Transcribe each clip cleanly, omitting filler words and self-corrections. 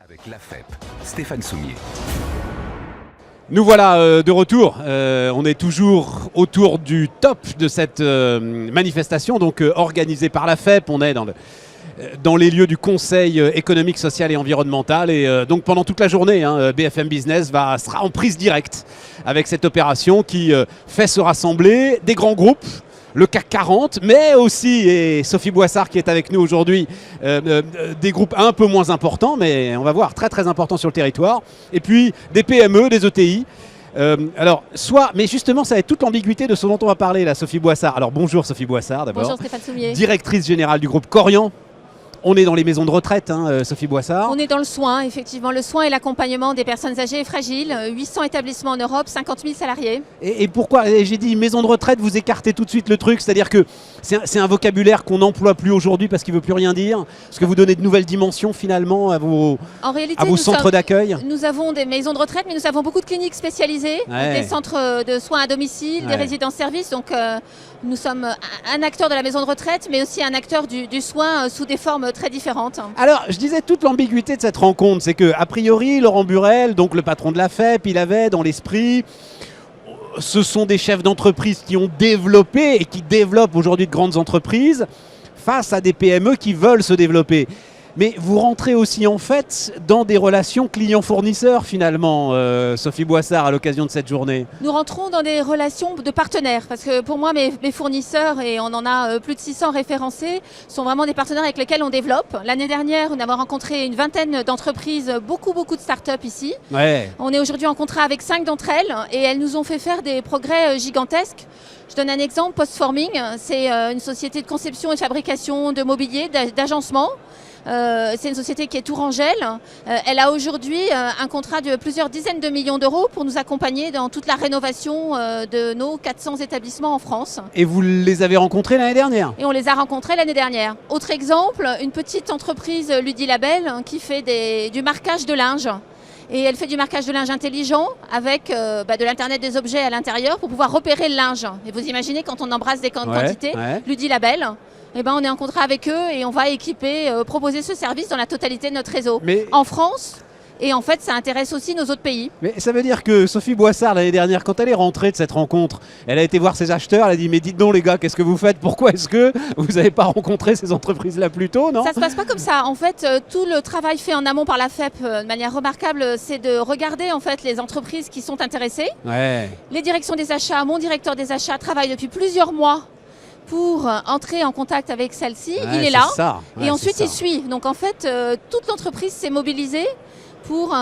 Avec la FEP, Stéphane Soumier. Nous voilà de retour. On est toujours autour du top de cette manifestation, donc organisée par la FEP. On est dans les lieux du Conseil économique, social et environnemental. Et donc pendant toute la journée, BFM Business sera en prise directe avec cette opération qui fait se rassembler des grands groupes, le CAC 40, mais aussi, et Sophie Boissard qui est avec nous aujourd'hui, des groupes un peu moins importants, mais on va voir, très très importants sur le territoire, et puis des PME, des ETI. Mais justement, ça va être toute l'ambiguïté de ce dont on va parler, là, Sophie Boissard. Alors bonjour Sophie Boissard d'abord. Bonjour Stéphane Soumier. Directrice générale du groupe Korian. On est dans les maisons de retraite, Sophie Boissard. On est dans le soin, effectivement, le soin et l'accompagnement des personnes âgées et fragiles. 800 établissements en Europe, 50 000 salariés. Et pourquoi, j'ai dit maison de retraite, vous écartez tout de suite le truc, c'est-à-dire que c'est un vocabulaire qu'on n'emploie plus aujourd'hui parce qu'il ne veut plus rien dire, parce que vous donnez de nouvelles dimensions finalement à vos centres d'accueil. Nous avons des maisons de retraite, mais nous avons beaucoup de cliniques spécialisées, des centres de soins à domicile, des résidences-services. Donc nous sommes un acteur de la maison de retraite, mais aussi un acteur du soin sous des formes très différentes. Alors, je disais toute l'ambiguïté de cette rencontre, c'est que a priori, Laurent Burelle, donc le patron de la FEP, il avait dans l'esprit, ce sont des chefs d'entreprise qui ont développé et qui développent aujourd'hui de grandes entreprises face à des PME qui veulent se développer. Mais vous rentrez aussi en fait dans des relations clients-fournisseurs finalement, Sophie Boissard, à l'occasion de cette journée. Nous rentrons dans des relations de partenaires parce que pour moi mes fournisseurs, et on en a plus de 600 référencés, sont vraiment des partenaires avec lesquels on développe. L'année dernière, nous avons rencontré une vingtaine d'entreprises, beaucoup de startups ici. Ouais. On est aujourd'hui en contrat avec 5 d'entre elles et elles nous ont fait faire des progrès gigantesques. Je donne un exemple, Postforming, c'est une société de conception et de fabrication de mobilier, d'agencement. C'est une société qui est tourangelle. Elle a aujourd'hui un contrat de plusieurs dizaines de millions d'euros pour nous accompagner dans toute la rénovation de nos 400 établissements en France. Et vous les avez rencontrés l'année dernière? Et on les a rencontrés l'année dernière. Autre exemple, une petite entreprise Ludilabel qui fait du marquage de linge. Et elle fait du marquage de linge intelligent avec de l'Internet des objets à l'intérieur pour pouvoir repérer le linge. Et vous imaginez quand on embrasse des quantités, Ludilabel, on est en contrat avec eux et on va proposer ce service dans la totalité de notre réseau. En France. Et en fait, ça intéresse aussi nos autres pays. Mais ça veut dire que Sophie Boissard, l'année dernière, quand elle est rentrée de cette rencontre, elle a été voir ses acheteurs, elle a dit « Mais dites donc les gars, qu'est-ce que vous faites? Pourquoi est-ce que vous n'avez pas rencontré ces entreprises-là plus tôt, non ?» Ça ne se passe pas comme ça. En fait, tout le travail fait en amont par la FEP de manière remarquable, c'est de regarder en fait les entreprises qui sont intéressées. Ouais. Les directions des achats, mon directeur des achats travaille depuis plusieurs mois pour entrer en contact avec celle-ci. Il est là. Et ensuite, il suit. Donc en fait, toute l'entreprise s'est mobilisée pour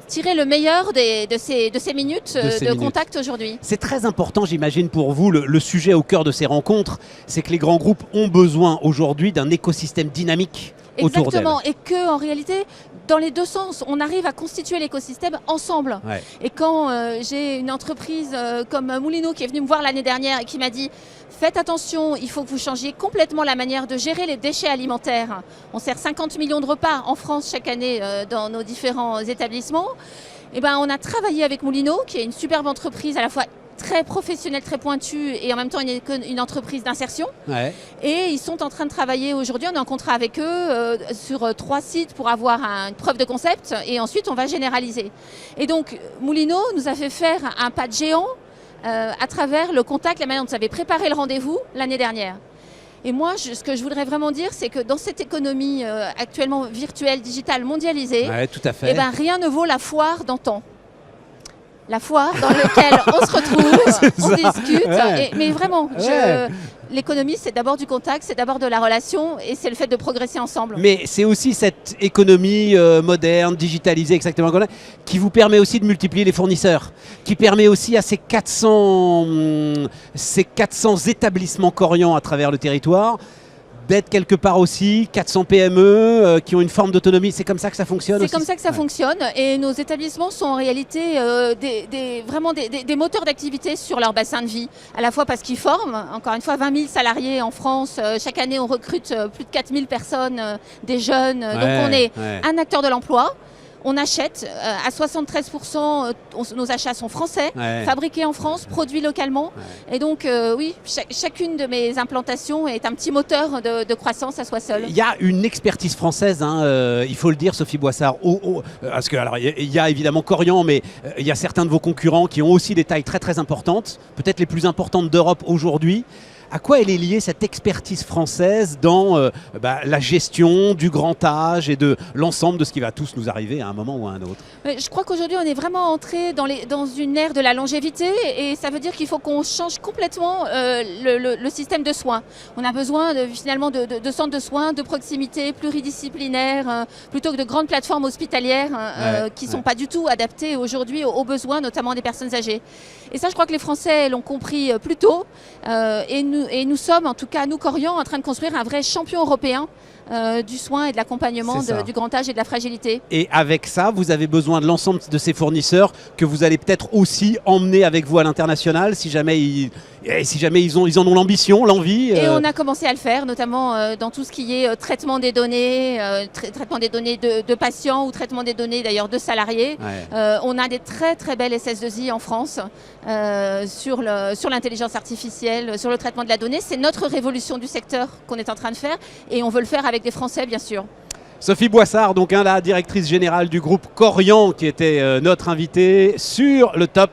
tirer le meilleur de ces minutes de contact aujourd'hui. C'est très important, j'imagine, pour vous, le sujet au cœur de ces rencontres, c'est que les grands groupes ont besoin aujourd'hui d'un écosystème dynamique autour d'elles. Exactement, et qu'en réalité, dans les deux sens, on arrive à constituer l'écosystème ensemble. Ouais. Et quand j'ai une entreprise comme Moulineau qui est venue me voir l'année dernière et qui m'a dit « Faites attention, il faut que vous changiez complètement la manière de gérer les déchets alimentaires. » On sert 50 millions de repas en France chaque année dans nos différents établissements. Et on a travaillé avec Moulineau, qui est une superbe entreprise à la fois très professionnelle, très pointue et en même temps une entreprise d'insertion. Ouais. Et ils sont en train de travailler aujourd'hui, on est en contrat avec eux sur 3 sites pour avoir une preuve de concept et ensuite on va généraliser. Et donc Moulineau nous a fait faire un pas de géant à travers le contact, la manière dont on avait préparé le rendez-vous l'année dernière. Et moi, ce que je voudrais vraiment dire, c'est que dans cette économie actuellement virtuelle, digitale, mondialisée, tout à fait. Rien ne vaut la foire d'antan. La foire dans laquelle on se retrouve, on discute, mais vraiment, l'économie c'est d'abord du contact, c'est d'abord de la relation et c'est le fait de progresser ensemble. Mais c'est aussi cette économie moderne, digitalisée exactement comme ça, qui vous permet aussi de multiplier les fournisseurs, qui permet aussi à ces 400 établissements Korian à travers le territoire d'être quelque part aussi 400 PME qui ont une forme d'autonomie. C'est comme ça que ça fonctionne aussi. C'est comme ça que ça fonctionne et nos établissements sont en réalité vraiment des moteurs d'activité sur leur bassin de vie. À la fois parce qu'ils forment, encore une fois, 20 000 salariés en France. Chaque année, on recrute plus de 4 000 personnes, des jeunes. Donc on est un acteur de l'emploi. on achète à 73%, nos achats sont français, fabriqués en France, produits localement. Et donc oui, chacune de mes implantations est un petit moteur de croissance à soi seule. Il y a une expertise française, hein, il faut le dire, Sophie Boissard. Parce que alors il y a évidemment Korian, mais il y a certains de vos concurrents qui ont aussi des tailles très très importantes, peut-être les plus importantes d'Europe aujourd'hui. À quoi elle est liée cette expertise française dans la gestion du grand âge et de l'ensemble de ce qui va tous nous arriver à un moment ou à un autre? Je crois qu'aujourd'hui on est vraiment entré dans une ère de la longévité et ça veut dire qu'il faut qu'on change complètement le système de soins. On a besoin finalement de centres de soins de proximité pluridisciplinaires plutôt que de grandes plateformes hospitalières qui ne sont pas du tout adaptées aujourd'hui aux besoins notamment des personnes âgées. Et ça je crois que les Français l'ont compris plus tôt et nous sommes, en tout cas, nous, Korian, en train de construire un vrai champion européen du soin et de l'accompagnement du grand âge et de la fragilité. Et avec ça, vous avez besoin de l'ensemble de ces fournisseurs que vous allez peut-être aussi emmener avec vous à l'international si jamais ils en ont l'ambition, l'envie. Et on a commencé à le faire, notamment dans tout ce qui est traitement des données, traitement des données de patients ou traitement des données d'ailleurs de salariés. On a des très très belles SS2I en France sur l'intelligence artificielle, sur le traitement de la donnée. C'est notre révolution du secteur qu'on est en train de faire et on veut le faire avec des Français bien sûr. Sophie Boissard, donc la directrice générale du groupe Korian qui était notre invitée sur le top.